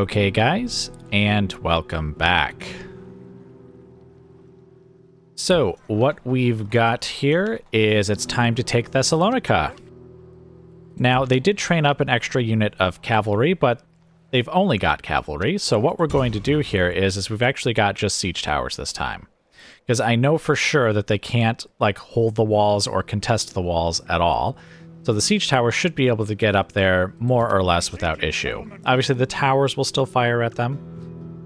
Okay, guys, and welcome back. So, what we've got here is it's time to take Thessalonica. Now, they did train up an extra unit of cavalry, but they've only got cavalry, so what we're going to do here is we've actually got just siege towers this time. Because I know for sure that they can't, like, hold the walls or contest the walls at all. So the siege tower should be able to get up there more or less without issue. Obviously the towers will still fire at them,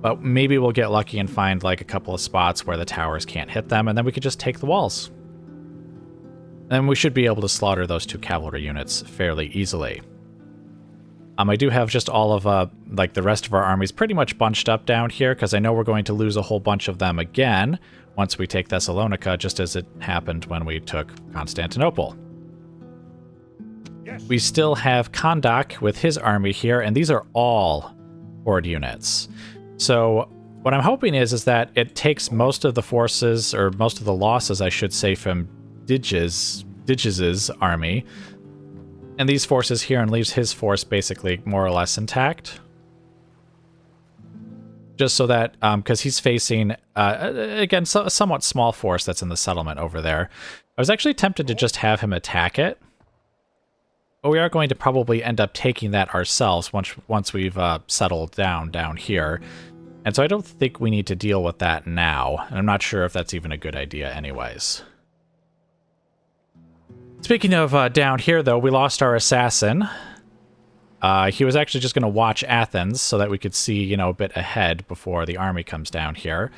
but maybe we'll get lucky and find like a couple of spots where the towers can't hit them, and then we could just take the walls. And we should be able to slaughter those two cavalry units fairly easily. I do have just all of like the rest of our armies pretty much bunched up down here, because I know we're going to lose a whole bunch of them again once we take Thessalonica, just as it happened when we took Constantinople. We still have Kondak with his army here, and these are all horde units. So what I'm hoping is that it takes most of the forces, or most of the losses, I should say, from Diges' army, and these forces here, and leaves his force basically more or less intact. Just so that, because he's facing, again, a somewhat small force that's in the settlement over there. I was actually tempted to just have him attack it. But we are going to probably end up taking that ourselves once we've settled down here. And so I don't think we need to deal with that now. And I'm not sure if that's even a good idea anyways. Speaking of down here, though, we lost our assassin. He was actually just going to watch Athens so that we could see, you know, a bit ahead before the army comes down here.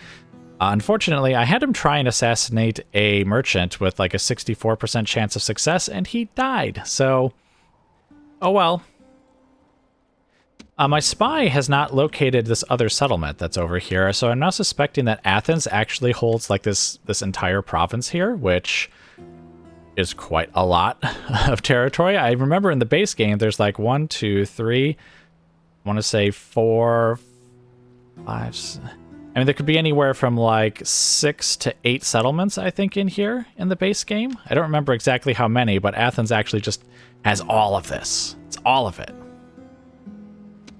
Unfortunately, I had him try and assassinate a merchant with like a 64% chance of success, and he died. So... oh well. My spy has not located this other settlement that's over here, so I'm now suspecting that Athens actually holds like this entire province here, which is quite a lot of territory. I remember in the base game there's like 1, 2, 3, I want to say 4, 5... I mean, there could be anywhere from like 6 to 8 settlements, I think, in here in the base game. I don't remember exactly how many, but Athens actually just has all of this. It's all of it.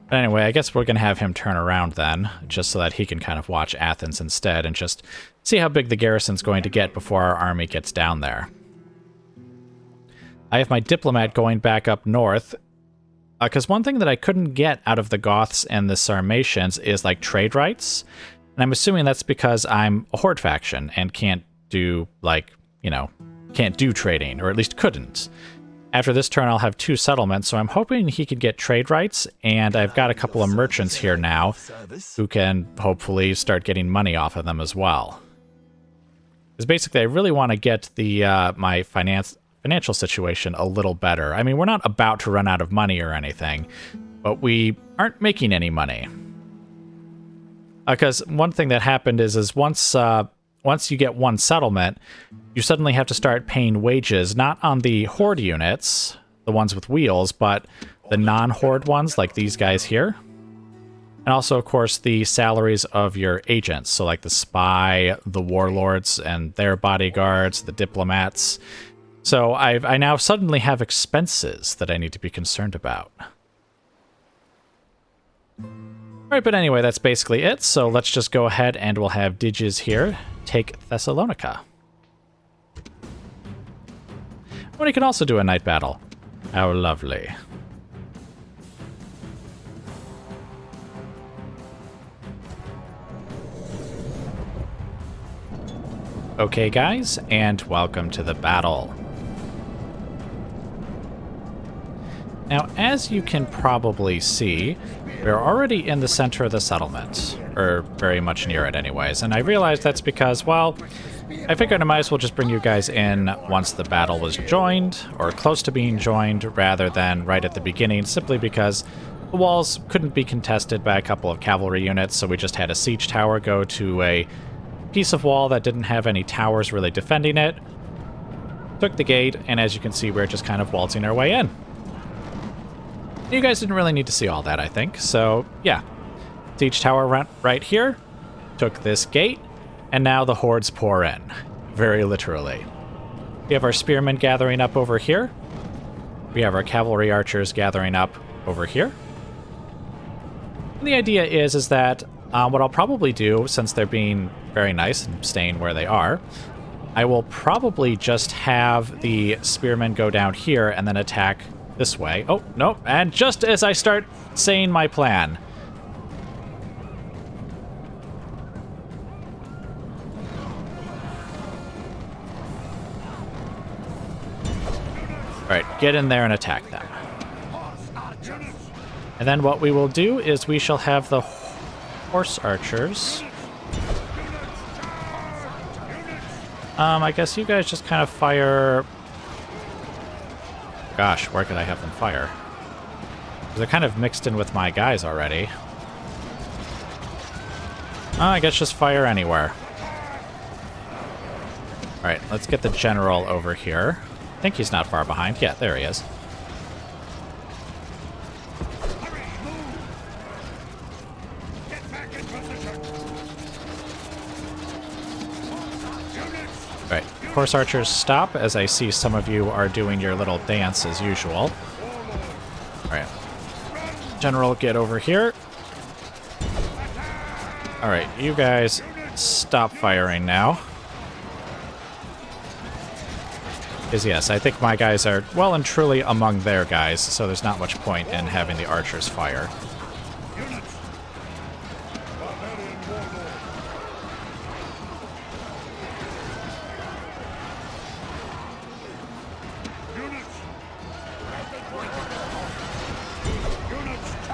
But anyway, I guess we're going to have him turn around then, just so that he can kind of watch Athens instead and just see how big the garrison's going to get before our army gets down there. I have my diplomat going back up north, because one thing that I couldn't get out of the Goths and the Sarmatians is like trade rights. And I'm assuming that's because I'm a horde faction and can't do, like, you know, can't do trading, or at least couldn't. After this turn, I'll have 2 settlements, so I'm hoping he can get trade rights, and I've got a couple of merchants here now who can hopefully start getting money off of them as well. Because basically, I really want to get the my financial situation a little better. I mean, we're not about to run out of money or anything, but we aren't making any money. Because one thing that happened is once you get one settlement, you suddenly have to start paying wages, not on the horde units, the ones with wheels, but the non-horde ones, like these guys here. And also, of course, the salaries of your agents, so like the spy, the warlords and their bodyguards, the diplomats. So I now suddenly have expenses that I need to be concerned about. Alright, but anyway, that's basically it, so let's just go ahead and we'll have Diges here take Thessalonica. But he can also do a night battle. How lovely. Okay, guys, and welcome to the battle. Now, as you can probably see, we're already in the center of the settlement, or very much near it anyways, and I realized that's because, well, I figured I might as well just bring you guys in once the battle was joined, or close to being joined, rather than right at the beginning, simply because the walls couldn't be contested by a couple of cavalry units, so we just had a siege tower go to a piece of wall that didn't have any towers really defending it, took the gate, and as you can see, we're just kind of waltzing our way in. You guys didn't really need to see all that, I think. So, yeah. Siege tower went right here, took this gate, and now the hordes pour in. Very literally. We have our spearmen gathering up over here. We have our cavalry archers gathering up over here. And the idea is that what I'll probably do, since they're being very nice and staying where they are, I will probably just have the spearmen go down here and then attack this way. Oh, no, and just as I start saying my plan. All right, get in there and attack them. And then what we will do is we shall have the horse archers. I guess you guys just kind of fire... Gosh, where could I have them fire? They're kind of mixed in with my guys already. I guess just fire anywhere. Alright, let's get the general over here. I think he's not far behind. Yeah, there he is. Right, horse archers, stop, as I see some of you are doing your little dance as usual. Alright. General, get over here. Alright, you guys stop firing now. Because yes, I think my guys are well and truly among their guys, so there's not much point in having the archers fire.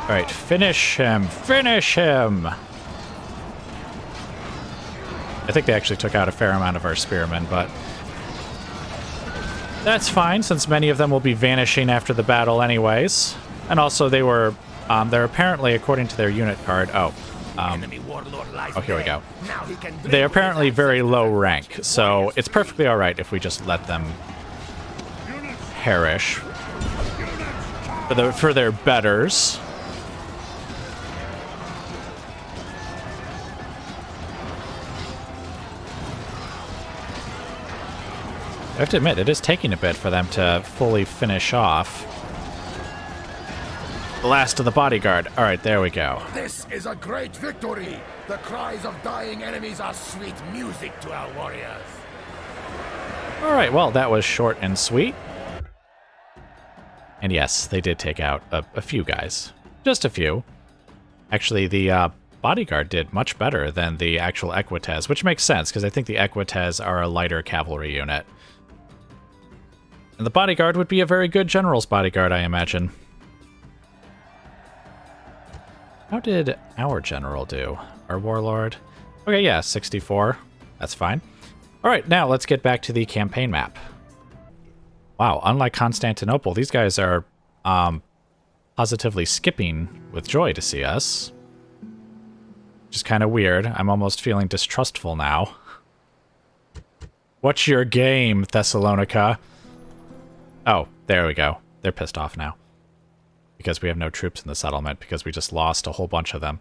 Alright, finish him! Finish him! I think they actually took out a fair amount of our spearmen, but that's fine, since many of them will be vanishing after the battle anyways. And also they were, they're apparently, according to their unit card, here we go. They're apparently very low rank, so it's perfectly alright if we just let them perish for their betters. I have to admit, it is taking a bit for them to fully finish off. The last of the bodyguard. All right, there we go. This is a great victory. The cries of dying enemies are sweet music to our warriors. All right, well, that was short and sweet. And yes, they did take out a few guys. Just a few. Actually, the bodyguard did much better than the actual Equites, which makes sense, because I think the Equites are a lighter cavalry unit. And the bodyguard would be a very good general's bodyguard, I imagine. How did our general do? Our warlord? Okay, yeah, 64. That's fine. All right, now let's get back to the campaign map. Wow, unlike Constantinople, these guys are positively skipping with joy to see us. Which is kind of weird. I'm almost feeling distrustful now. What's your game, Thessalonica? Oh, there we go. They're pissed off now. Because we have no troops in the settlement, because we just lost a whole bunch of them.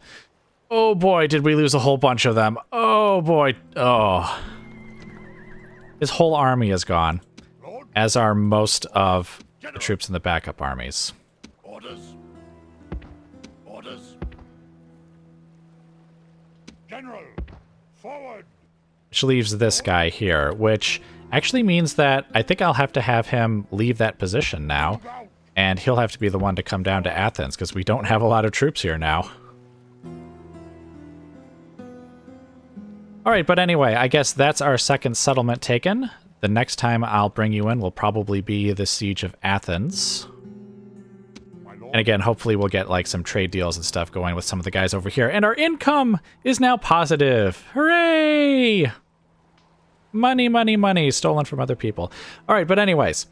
Oh boy, did we lose a whole bunch of them. Oh boy. Oh. His whole army is gone. As are most of the troops in the backup armies. Orders. Orders. General, forward. Which leaves this guy here, which actually means that I think I'll have to have him leave that position now, and he'll have to be the one to come down to Athens, because we don't have a lot of troops here now. Alright, but anyway, I guess that's our second settlement taken. The next time I'll bring you in will probably be the Siege of Athens. And again, hopefully we'll get like some trade deals and stuff going with some of the guys over here. And our income is now positive. Hooray! Money, money, money stolen from other people. All right, but anyways,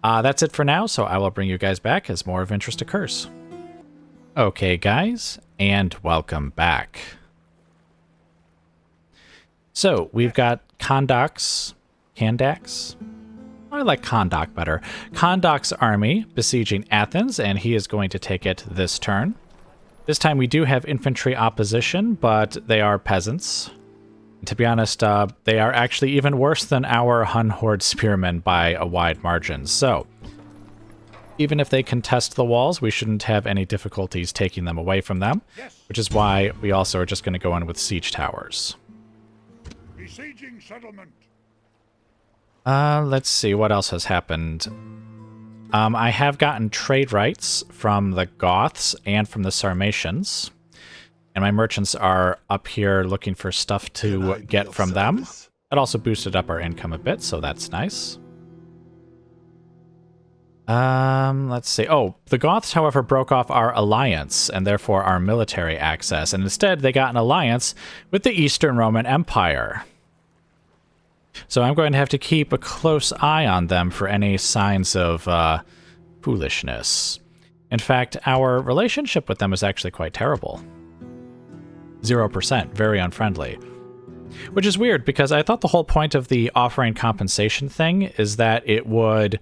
that's it for now. So I will bring you guys back as more of interest occurs. Okay, guys, and welcome back. So we've got Kandax. I like Kondak better. Kondak's army besieging Athens, and he is going to take it this turn. This time we do have infantry opposition, but they are peasants. And to be honest, they are actually even worse than our Hun Horde spearmen by a wide margin. So, Even if they contest the walls, we shouldn't have any difficulties taking them away from them, which is why we also are just going to go in with siege towers. Besieging settlement. Let's see, what else has happened? I have gotten trade rights from the Goths and from the Sarmatians, and my merchants are up here looking for stuff to get from them. That also boosted up our income a bit, so that's nice. Let's see. Oh, the Goths, however, broke off our alliance and therefore our military access, and instead they got an alliance with the Eastern Roman Empire. So I'm going to have to keep a close eye on them for any signs of foolishness. In fact, our relationship with them is actually quite terrible. 0%, very unfriendly. Which is weird, because I thought the whole point of the offering compensation thing is that it would,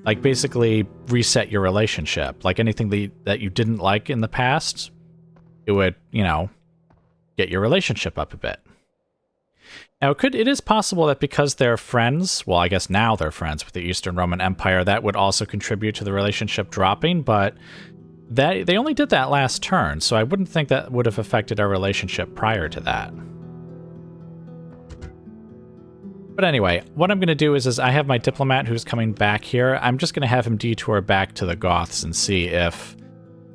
like, basically reset your relationship. Like anything that you didn't like in the past, it would, you know, get your relationship up a bit. Now, it is possible that because they're friends, well, I guess now they're friends with the Eastern Roman Empire, that would also contribute to the relationship dropping, but they only did that last turn, so I wouldn't think that would have affected our relationship prior to that. But anyway, what I'm going to do is I have my diplomat who's coming back here. I'm just going to have him detour back to the Goths and see if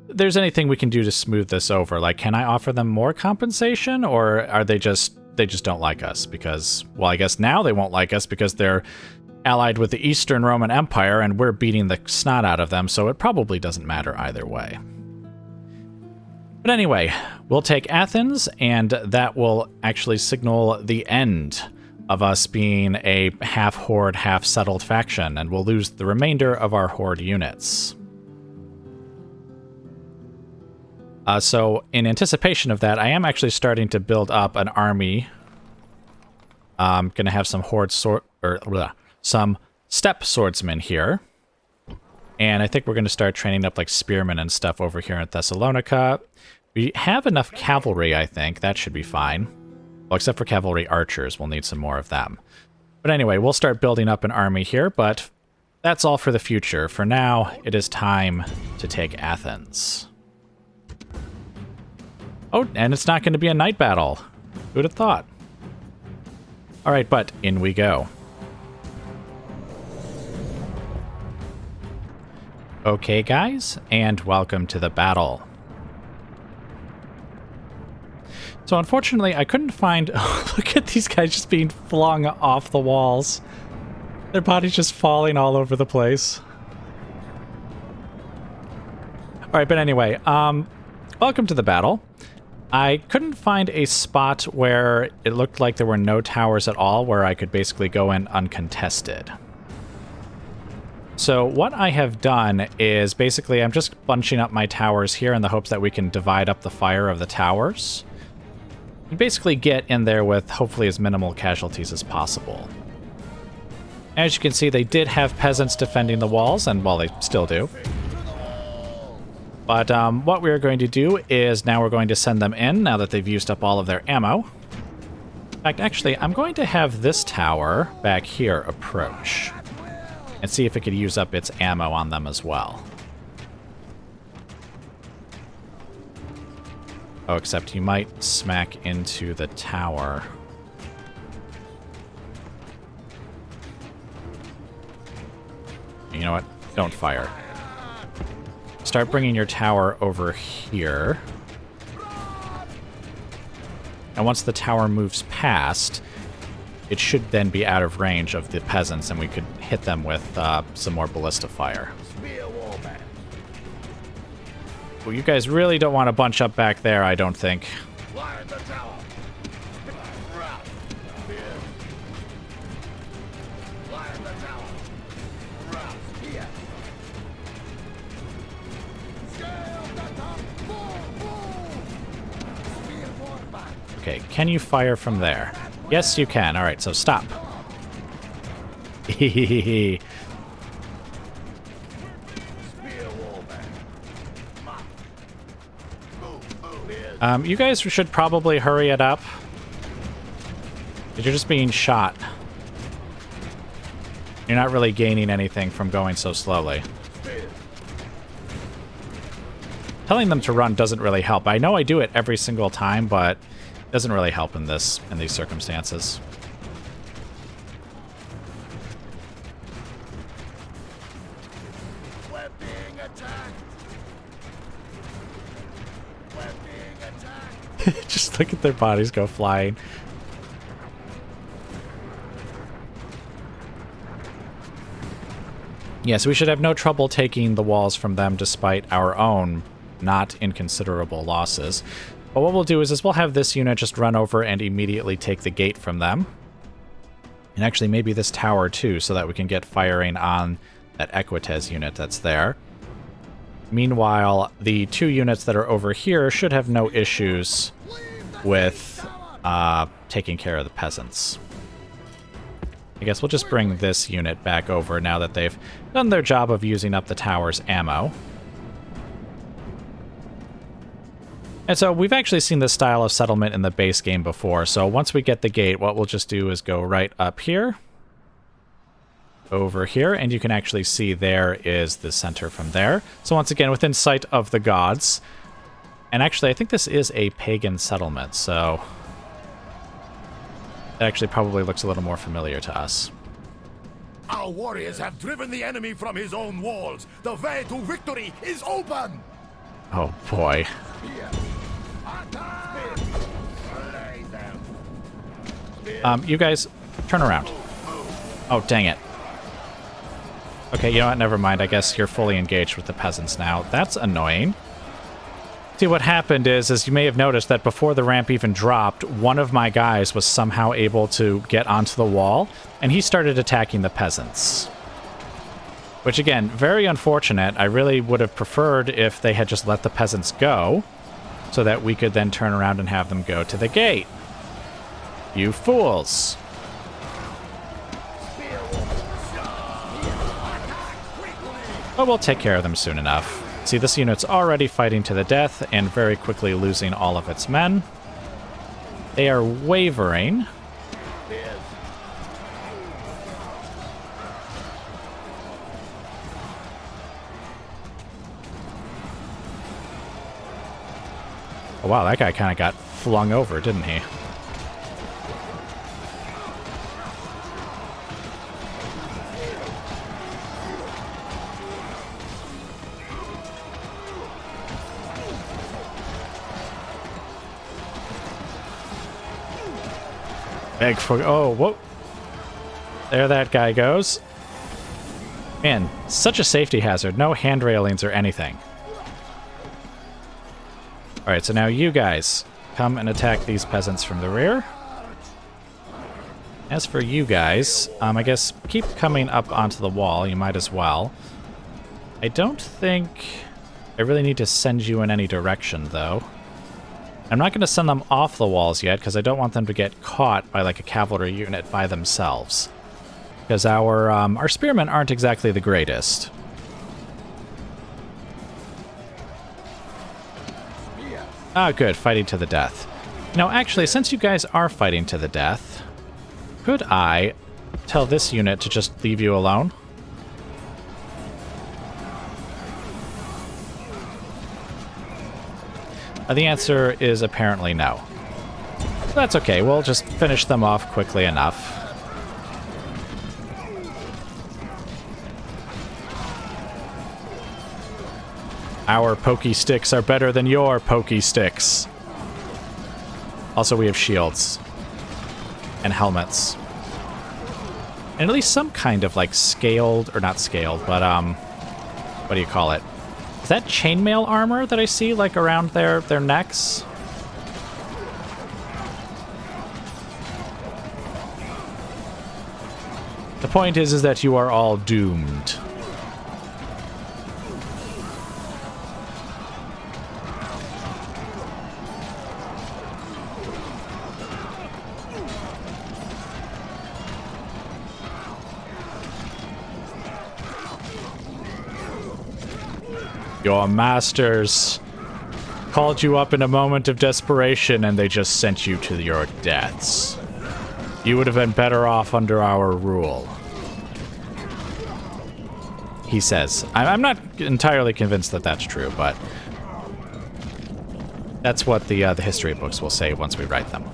there's anything we can do to smooth this over. Like, can I offer them more compensation, or are they just don't like us because, well, I guess now they won't like us because they're allied with the Eastern Roman Empire and we're beating the snot out of them, so it probably doesn't matter either way. But anyway, we'll take Athens, and that will actually signal the end of us being a half-horde, half-settled faction, and we'll lose the remainder of our horde units. So, in anticipation of that, I am actually starting to build up an army. I'm going to have some some steppe swordsmen here. And I think we're going to start training up like spearmen and stuff over here in Thessalonica. We have enough cavalry, I think. That should be fine. Well, except for cavalry archers, we'll need some more of them. But anyway, we'll start building up an army here, but that's all for the future. For now, it is time to take Athens. Oh, and it's not going to be a night battle. Who would have thought? All right, but in we go. Okay, guys, and welcome to the battle. So unfortunately, I couldn't find... Look at these guys just being flung off the walls. Their bodies just falling all over the place. All right, but anyway, welcome to the battle. I couldn't find a spot where it looked like there were no towers at all, where I could basically go in uncontested. So what I have done is basically I'm just bunching up my towers here in the hopes that we can divide up the fire of the towers. You basically get in there with hopefully as minimal casualties as possible. As you can see, they did have peasants defending the walls, and well, they still do. But what we're going to do is now we're going to send them in now that they've used up all of their ammo. In fact, actually, I'm going to have this tower back here approach and see if it could use up its ammo on them as well. Oh, except you might smack into the tower. You know what? Don't fire. Start bringing your tower over here. And once the tower moves past, it should then be out of range of the peasants, and we could hit them with some more ballista fire. Well, you guys really don't want to bunch up back there, I don't think. Okay, can you fire from there? Yes, you can. All right, so stop. You guys should probably hurry it up. You're just being shot. You're not really gaining anything from going so slowly. telling them to run doesn't really help. I know I do it every single time, but it doesn't really help in these circumstances. We're being attacked. We're being attacked. Just look at their bodies go flying. Yes, we should have no trouble taking the walls from them despite our own not inconsiderable losses. But what we'll do is we'll have this unit just run over and immediately take the gate from them. And actually maybe this tower too, so that we can get firing on that Equites unit that's there. Meanwhile, the 2 units that are over here should have no issues with taking care of the peasants. I guess we'll just bring this unit back over now that they've done their job of using up the tower's ammo. And so we've actually seen this style of settlement in the base game before, so once we get the gate, what we'll just do is go right up here, over here, and you can actually see there is the center from there. So once again, within sight of the gods. And actually, I think this is a pagan settlement, so it actually probably looks a little more familiar to us. Our warriors have driven the enemy from his own walls. The way to victory is open. Oh boy. You guys, turn around. Oh, dang it. Okay, you know what? Never mind. I guess you're fully engaged with the peasants now. That's annoying. See, what happened is you may have noticed that before the ramp even dropped, one of my guys was somehow able to get onto the wall, and he started attacking the peasants. Which, again, very unfortunate. I really would have preferred if they had just let the peasants go, so that we could then turn around and have them go to the gate. You fools. But we'll take care of them soon enough. See, this unit's already fighting to the death and very quickly losing all of its men. They are wavering. Oh, wow, that guy kind of got flung over, didn't he? Beg for... Oh, whoa. There that guy goes. Man, such a safety hazard. No hand railings or anything. Alright, so now you guys come and attack these peasants from the rear. As for you guys, I guess keep coming up onto the wall. You might as well. I don't think I really need to send you in any direction, though. I'm not going to send them off the walls yet, because I don't want them to get caught by, like, a cavalry unit by themselves. Because our spearmen aren't exactly the greatest. Ah, good. Fighting to the death. Now, actually, since you guys are fighting to the death, could I tell this unit to just leave you alone? The answer is apparently no. That's okay, we'll just finish them off quickly enough. Our pokey sticks are better than your pokey sticks. Also, we have shields. And helmets. And at least some kind of, like, scaled, or not scaled, but, what do you call it? Is that chainmail armor that I see, like, around their necks? The point is that you are all doomed. Your masters called you up in a moment of desperation and they just sent you to your deaths. You would have been better off under our rule. He says. I'm not entirely convinced that that's true, but That's what the history books will say once we write them.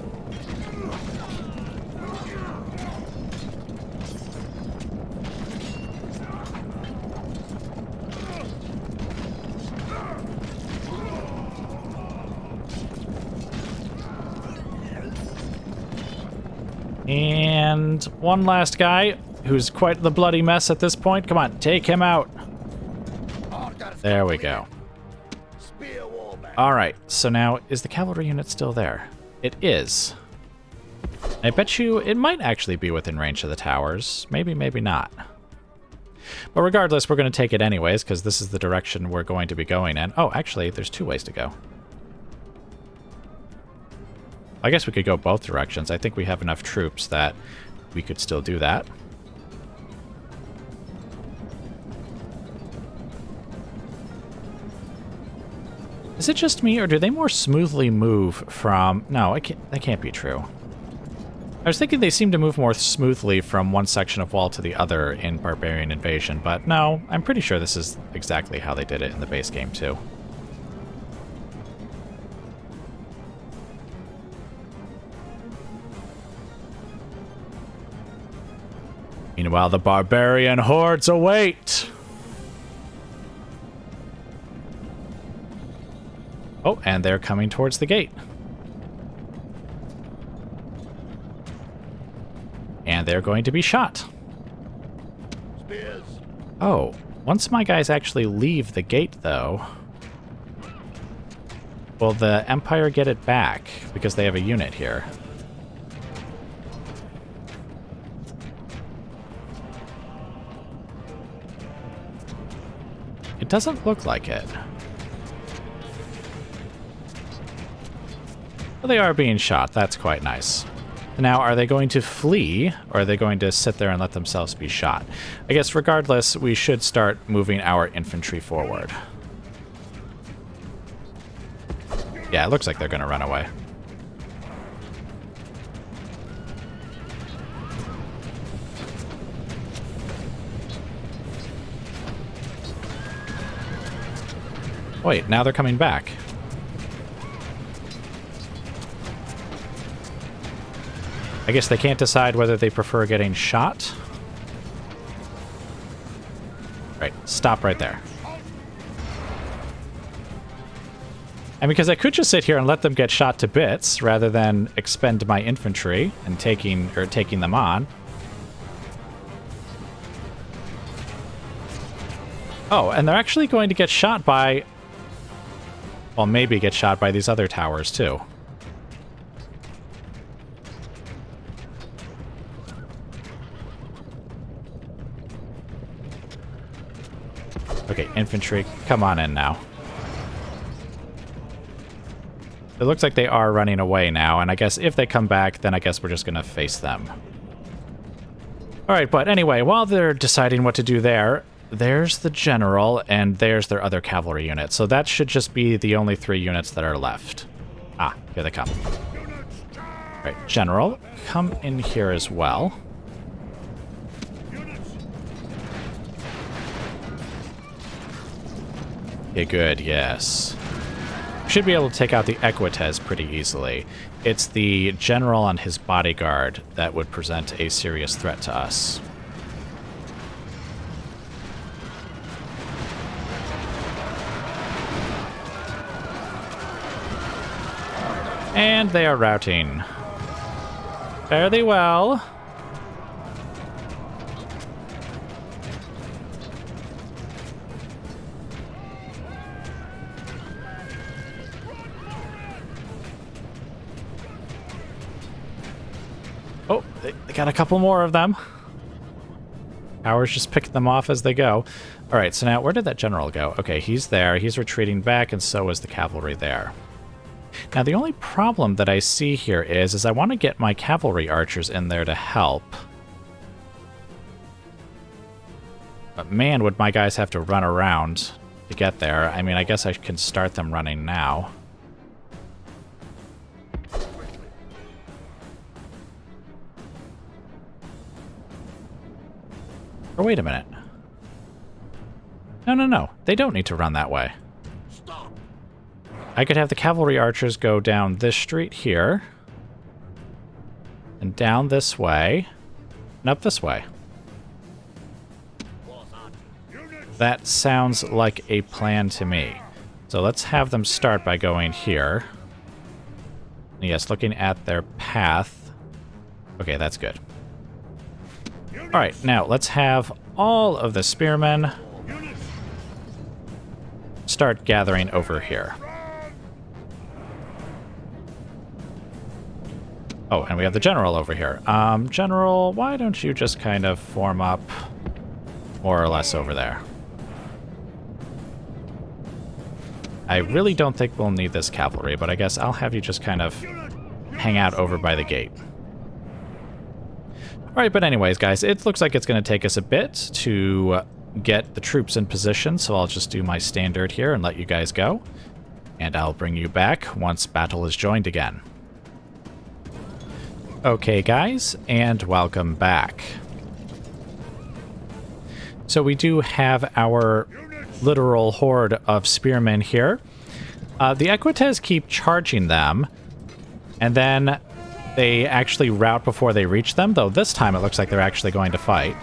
And one last guy who's quite the bloody mess at this point. Come on, take him out. There we go. All right, so now is the cavalry unit still there? It is. I bet you it might actually be within range of the towers. Maybe, maybe not. But regardless, we're going to take it anyways, because this is the direction we're going to be going in. Oh, actually, there's 2 ways to go. I guess we could go both directions. I think we have enough troops that we could still do that. Is it just me, or do they more smoothly move from... No, that can't be true. I was thinking they seem to move more smoothly from one section of wall to the other in Barbarian Invasion, but no, I'm pretty sure this is exactly how they did it in the base game too. Meanwhile, the barbarian hordes await! Oh, and they're coming towards the gate. And they're going to be shot. Spears. Oh, once my guys actually leave the gate, though, will the Empire get it back? Because they have a unit here. It doesn't look like it. Well, they are being shot. That's quite nice. Now, are they going to flee, or are they going to sit there and let themselves be shot? I guess regardless, we should start moving our infantry forward. Yeah, it looks like they're going to run away. Wait, now they're coming back. I guess they can't decide whether they prefer getting shot. Right, stop right there. And because I could just sit here and let them get shot to bits rather than expend my infantry and taking them on. Oh, and they're actually going to get shot by... Well, maybe get shot by these other towers, too. Okay, infantry, come on in now. It looks like they are running away now, and I guess if they come back, then I guess we're just going to face them. Alright, but anyway, while they're deciding what to do there, there's the general, and there's their other cavalry unit. So that should just be the only 3 units that are left. Ah, here they come. Alright, general, come in here as well. Okay, good, yes. Should be able to take out the Equites pretty easily. It's the general and his bodyguard that would present a serious threat to us. And they are routing. Fare thee well. Oh, they got a couple more of them. Powers just picked them off as they go. All right, so now where did that general go? Okay, he's there. He's retreating back, and so is the cavalry there. Now, the only problem that I see here is I want to get my cavalry archers in there to help. But man, would my guys have to run around to get there. I mean, I guess I can start them running now. Or wait a minute. No. They don't need to run that way. Stop. I could have the cavalry archers go down this street here. And down this way. And up this way. That sounds like a plan to me. So let's have them start by going here. Yes, looking at their path. Okay, that's good. Alright, now let's have all of the spearmen start gathering over here. Oh, and we have the general over here. General, why don't you just kind of form up more or less over there? I really don't think we'll need this cavalry, but I guess I'll have you just kind of hang out over by the gate. Alright, but anyways, guys, it looks like it's going to take us a bit to get the troops in position, so I'll just do my standard here and let you guys go. And I'll bring you back once battle is joined again. Okay, guys, and welcome back. So we do have our literal horde of spearmen here. The Equites keep charging them, and then they actually rout before they reach them, though this time it looks like they're actually going to fight.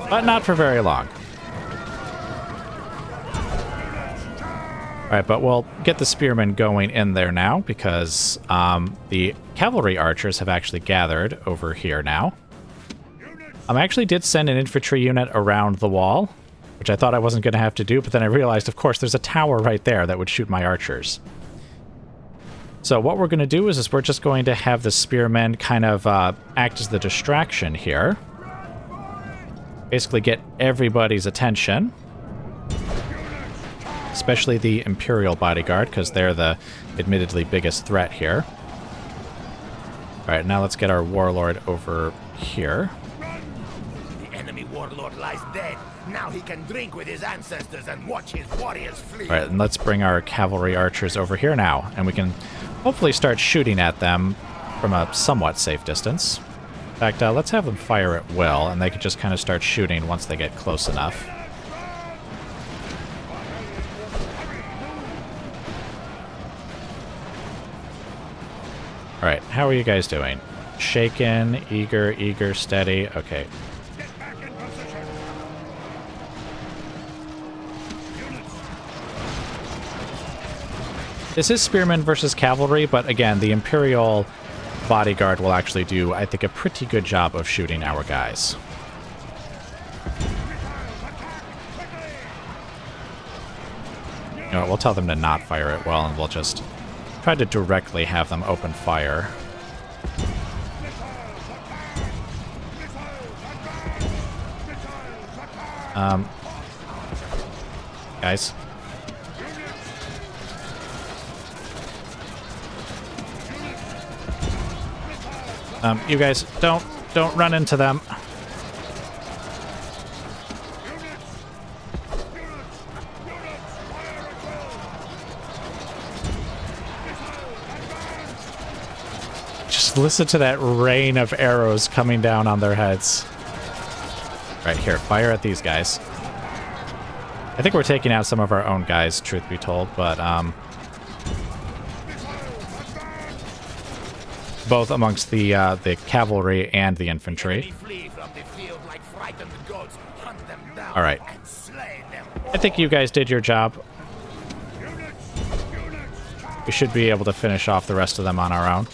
But not for very long. Alright, but we'll get the spearmen going in there now, because the cavalry archers have actually gathered over here now. I actually did send an infantry unit around the wall, which I thought I wasn't going to have to do, but then I realized, of course, there's a tower right there that would shoot my archers. So what we're going to do is we're just going to have the spearmen kind of act as the distraction here. Basically get everybody's attention. Especially the Imperial bodyguard, because they're the admittedly biggest threat here. Alright, now let's get our warlord over here. The enemy warlord lies dead. Now he can drink with his ancestors and watch his warriors flee. Alright, and let's bring our cavalry archers over here now, and we can hopefully start shooting at them from a somewhat safe distance. In fact, let's have them fire at will, and they can just kind of start shooting once they get close enough. Alright, how are you guys doing? Shaken, eager, steady. Okay. This is spearmen versus cavalry, but again, the Imperial bodyguard will actually do, I think, a pretty good job of shooting our guys. You know what, we'll tell them to not fire it well, and we'll just try to directly have them open fire. Guys. You guys, don't run into them. Just listen to that rain of arrows coming down on their heads. Right here, fire at these guys. I think we're taking out some of our own guys, truth be told, but both amongst the cavalry and the infantry. All right. I think you guys did your job. We should be able to finish off the rest of them on our own.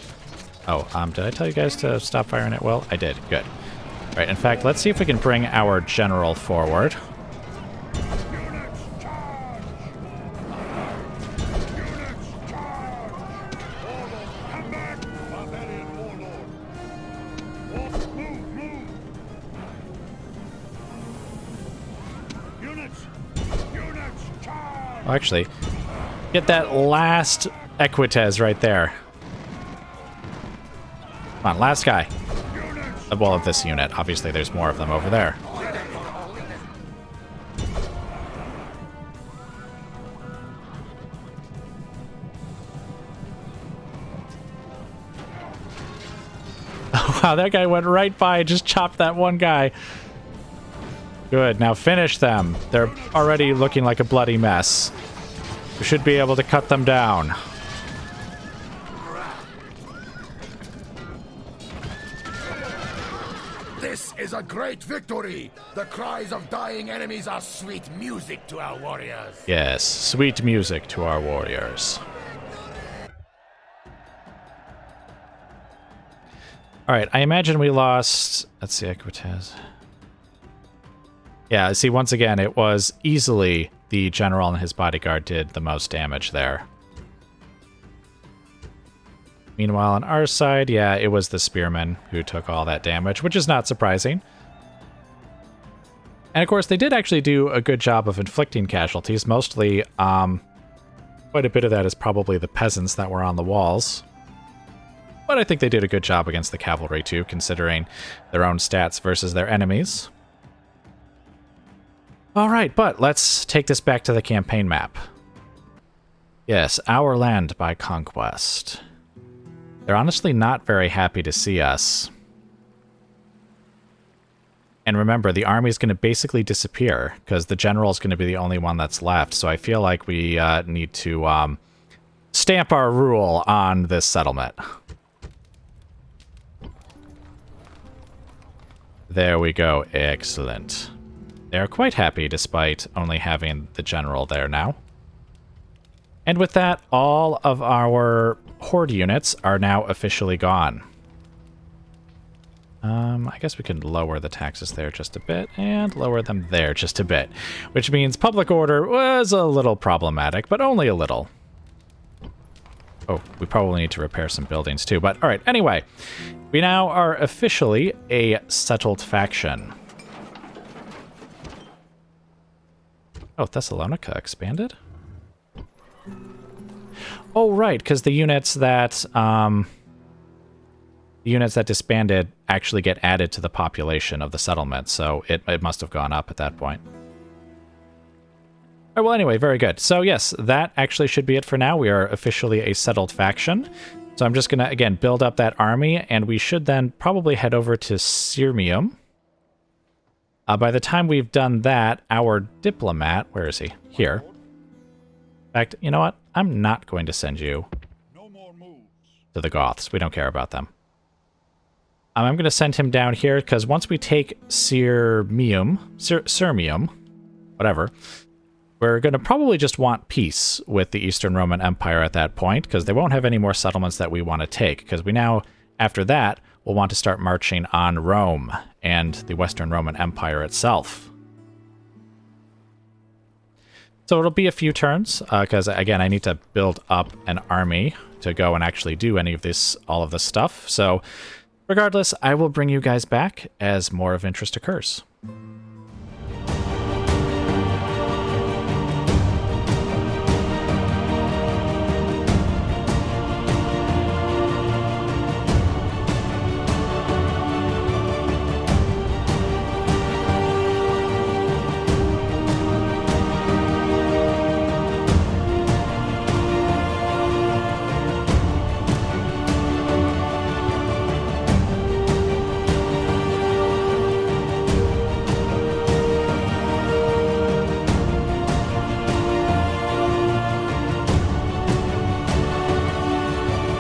Oh, did I tell you guys to stop firing at will? I did. Good. All right. In fact, let's see if we can bring our general forward. Oh, actually, get that last Equites right there. Come on, last guy. Well, of this unit. Obviously, there's more of them over there. Oh, wow, that guy went right by, just chopped that one guy. Good, now finish them. They're already looking like a bloody mess. We should be able to cut them down. This is a great victory! The cries of dying enemies are sweet music to our warriors. Yes, sweet music to our warriors. Alright, I imagine we lost... Let's see, Equitas. Yeah, see, once again, it was easily the general and his bodyguard did the most damage there. Meanwhile, on our side, yeah, it was the spearmen who took all that damage, which is not surprising. And of course, they did actually do a good job of inflicting casualties. Mostly, quite a bit of that is probably the peasants that were on the walls. But I think they did a good job against the cavalry too, considering their own stats versus their enemies. Alright, but let's take this back to the campaign map. Yes, our land by conquest. They're honestly not very happy to see us. And remember, the army's going to basically disappear, because the general's going to be the only one that's left, so I feel like we need to stamp our rule on this settlement. There we go. Excellent. They're quite happy despite only having the general there now. And with that, all of our horde units are now officially gone. I guess we can lower the taxes there just a bit and lower them there just a bit, which means public order was a little problematic, but only a little. Oh, we probably need to repair some buildings too, but all right, anyway, we now are officially a settled faction. Oh, Thessalonica expanded? Oh, right, because the units that disbanded actually get added to the population of the settlement, so it must have gone up at that point. All right, well, anyway, very good. So yes, that actually should be it for now. We are officially a settled faction. So I'm just going to, again, build up that army, and we should then probably head over to Sirmium. By the time we've done that, our diplomat, where is he? Here. In fact, you know what? I'm not going to send you to the Goths. We don't care about them. I'm going to send him down here, because once we take Sirmium, whatever, we're going to probably just want peace with the Eastern Roman Empire at that point, because they won't have any more settlements that we want to take, because we now, after that, will want to start marching on Rome and the Western Roman Empire itself. So it'll be a few turns, because, again, I need to build up an army to go and actually do any of this, all of this stuff. So regardless, I will bring you guys back as more of interest occurs.